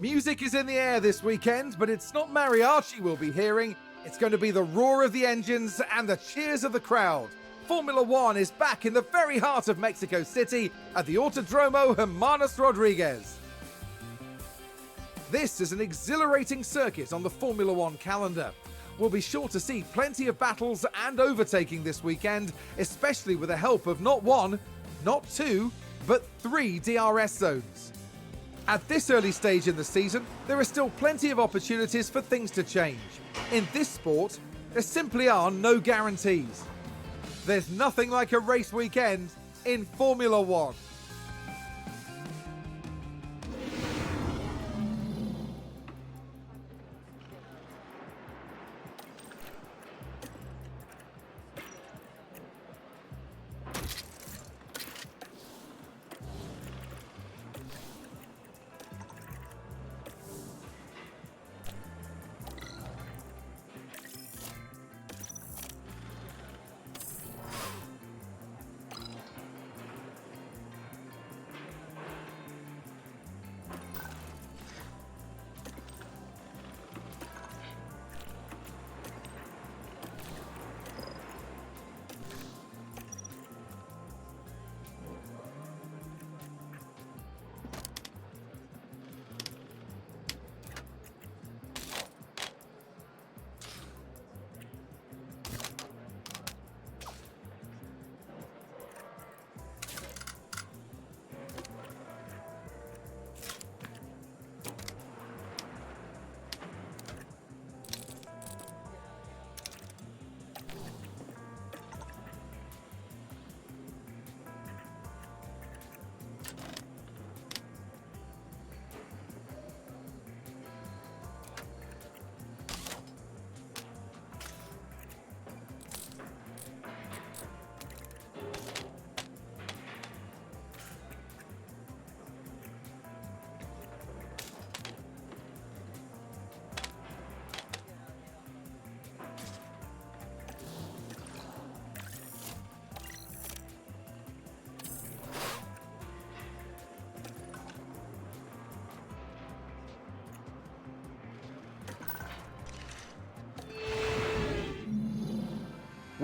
Music is in the air this weekend, but it's not mariachi we'll be hearing. It's going to be the roar of the engines and the cheers of the crowd. Formula One is back in the very heart of Mexico City at the Autodromo Hermanos Rodriguez. This is an exhilarating circuit on the Formula One calendar. We'll be sure to see plenty of battles and overtaking this weekend, especially with the help of not one, not two, but 3 DRS zones. At this early stage in the season, there are still plenty of opportunities for things to change. In this sport, there simply are no guarantees. There's nothing like a race weekend in Formula One.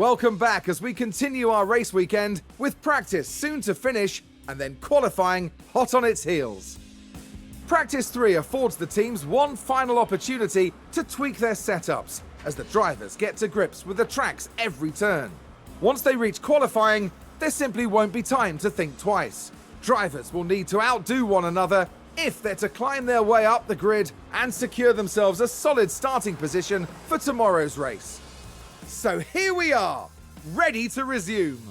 Welcome back as we continue our race weekend with practice soon to finish and then qualifying hot on its heels. Practice 3 affords the teams one final opportunity to tweak their setups as the drivers get to grips with the tracks every turn. Once they reach qualifying, there simply won't be time to think twice. Drivers will need to outdo one another if they're to climb their way up the grid and secure themselves a solid starting position for tomorrow's race. So here we are, ready to resume.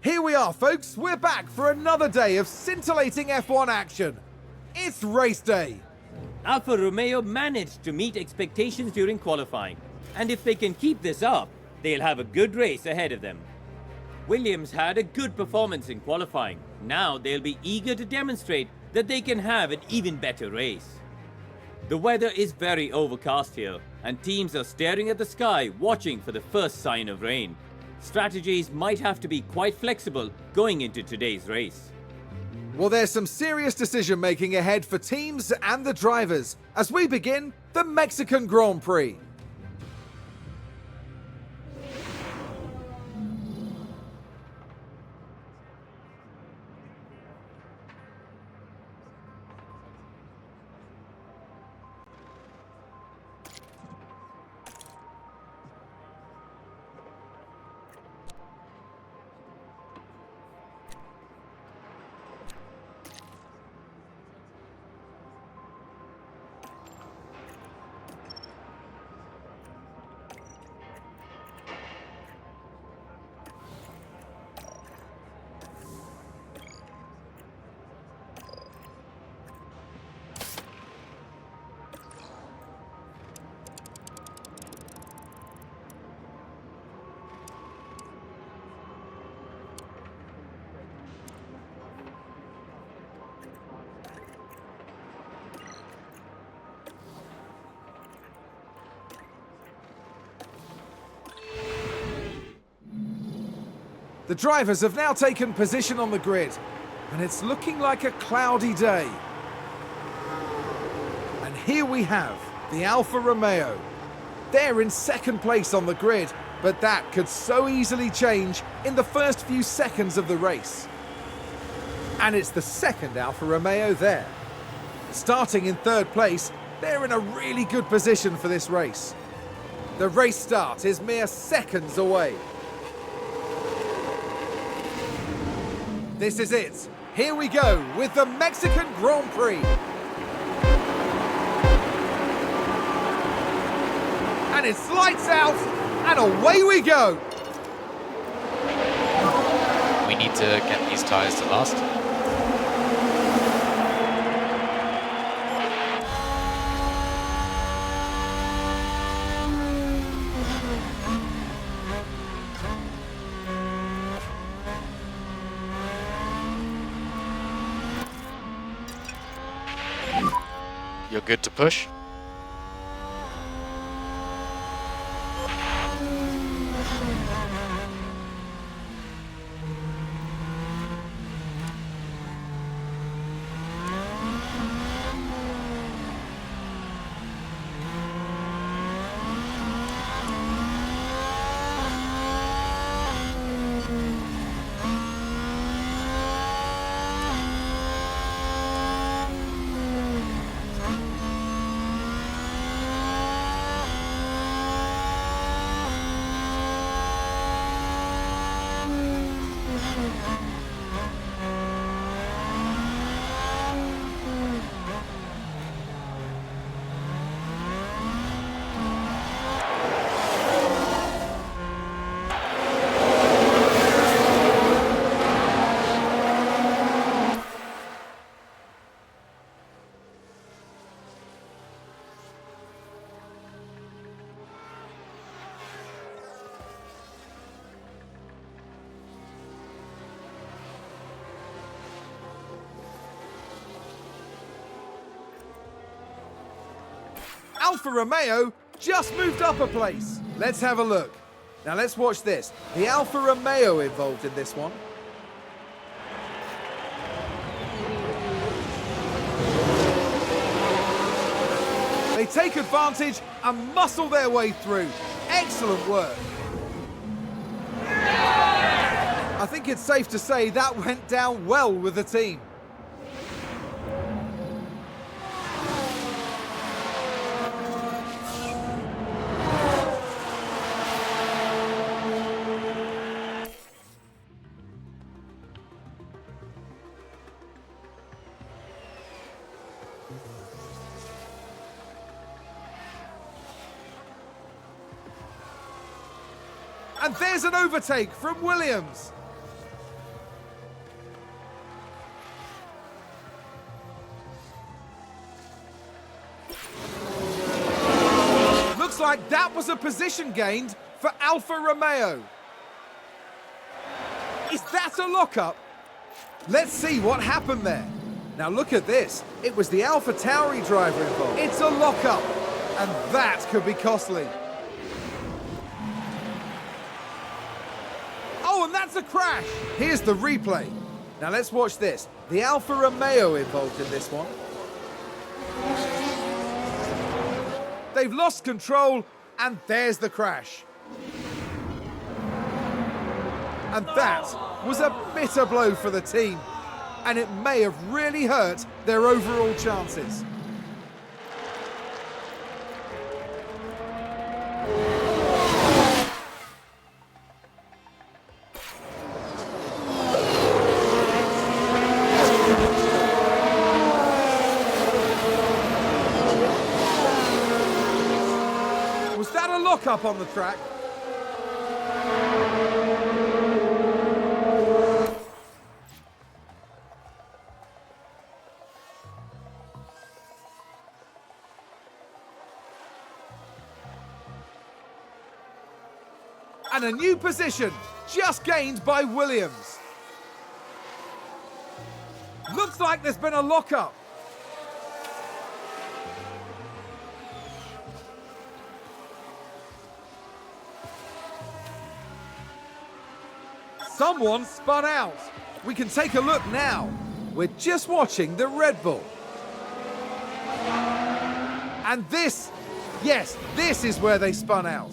Here we are, folks. We're back for another day of scintillating F1 action. It's race day. Alfa Romeo managed to meet expectations during qualifying, and if they can keep this up, they'll have a good race ahead of them. Williams had a good performance in qualifying. Now they'll be eager to demonstrate that they can have an even better race. The weather is very overcast here, and teams are staring at the sky watching for the first sign of rain. Strategies might have to be quite flexible going into today's race. Well, there's some serious decision making ahead for teams and the drivers as we begin the Mexican Grand Prix. The drivers have now taken position on the grid, and it's looking like a cloudy day. And here we have the Alfa Romeo. They're in second place on the grid, but that could so easily change in the first few seconds of the race. And it's the second Alfa Romeo there. Starting in third place, they're in a really good position for this race. The race start is mere seconds away. This is it. Here we go with the Mexican Grand Prix. And it's lights out, and away we go. We need to get these tyres to last. You're good to push. Alfa Romeo just moved up a place. Let's have a look. Now let's watch this. The Alfa Romeo involved in this one. They take advantage and muscle their way through. Excellent work. I think it's safe to say that went down well with the team. And there's an overtake from Williams. like that was a position gained for Alfa Romeo. Is that a lockup? Let's see what happened there. Now look at this. It was the Alpha Tauri driver involved. It's a lockup, and that could be costly. Oh, and that's a crash. Here's the replay. Now let's watch this. The Alfa Romeo involved in this one. They've lost control, and there's the crash. And that was a bitter blow for the team, and it may have really hurt their overall chances. Was that a lockup on the track? And a new position just gained by Williams. Looks like there's been a lockup. Someone spun out. We can take a look now. We're just watching the Red Bull. And this, yes, this is where they spun out.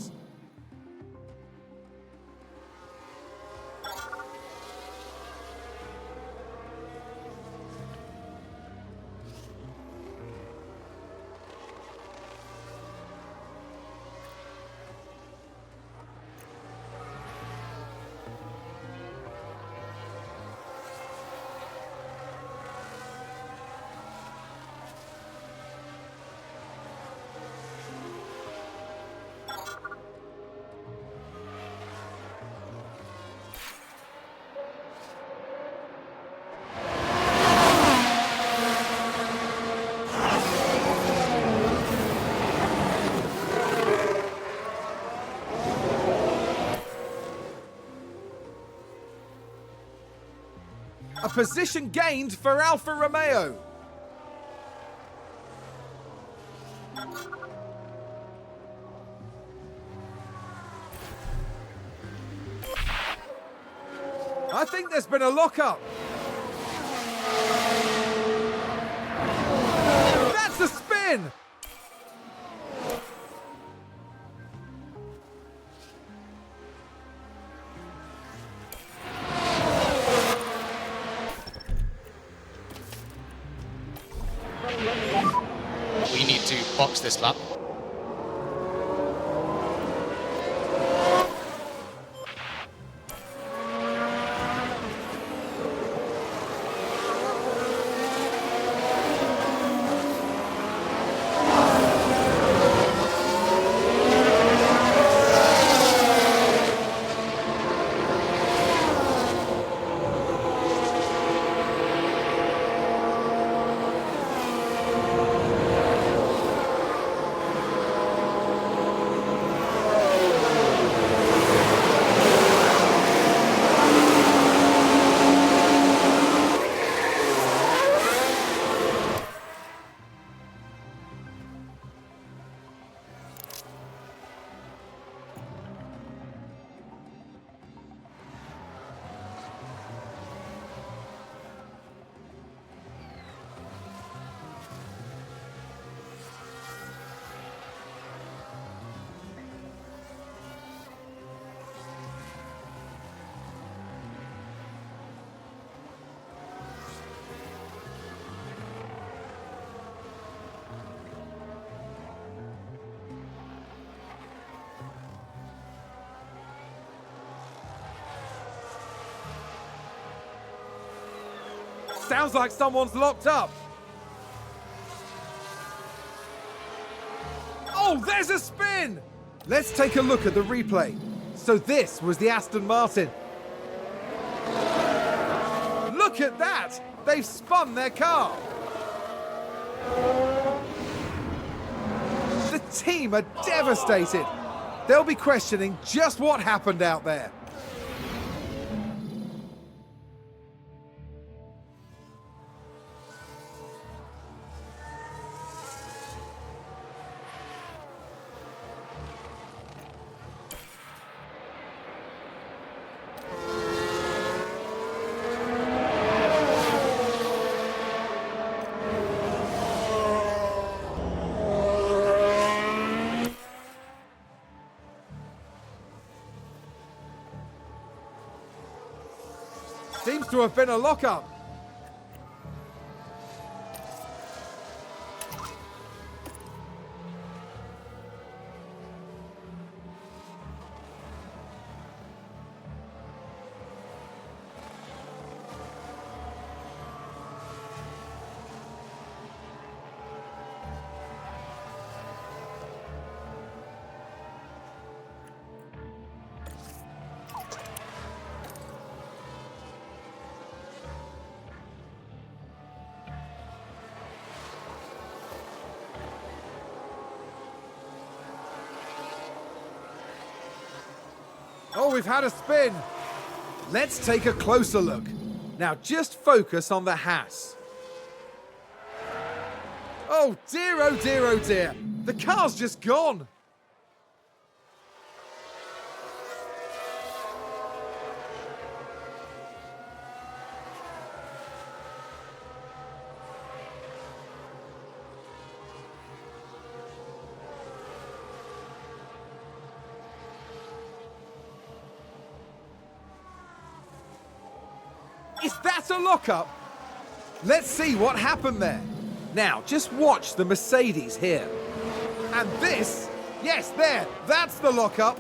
A position gained for Alfa Romeo. I think there's been a lockup. That's a spin. We need to box this lap. Sounds like someone's locked up. Oh, there's a spin! Let's take a look at the replay. So this was the Aston Martin. Look at that! They've spun their car. The team are devastated. They'll be questioning just what happened out there. Seems to have been a lock-up. Oh, we've had a spin. Let's take a closer look. Now just focus on the Haas. Oh dear, oh dear, oh dear. The car's just gone. Is that a lockup? Let's see what happened there. Now, just watch the Mercedes here. And this, yes, there, that's the lockup.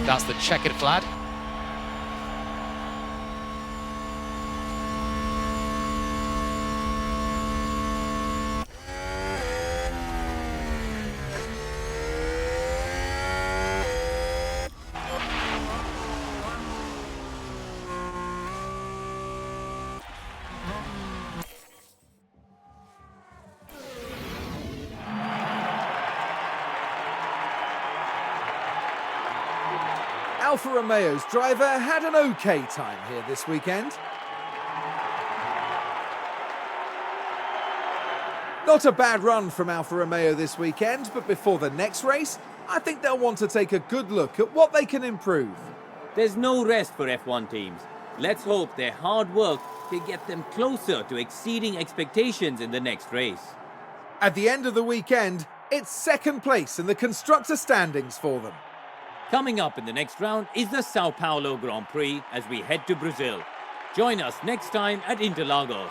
That's the checkered flag. Alfa Romeo's driver had an okay time here this weekend. Not a bad run from Alfa Romeo this weekend, but before the next race, I think they'll want to take a good look at what they can improve. There's no rest for F1 teams. Let's hope their hard work can get them closer to exceeding expectations in the next race. At the end of the weekend, it's second place in the constructor standings for them. Coming up in the next round is the Sao Paulo Grand Prix as we head to Brazil. Join us next time at Interlagos.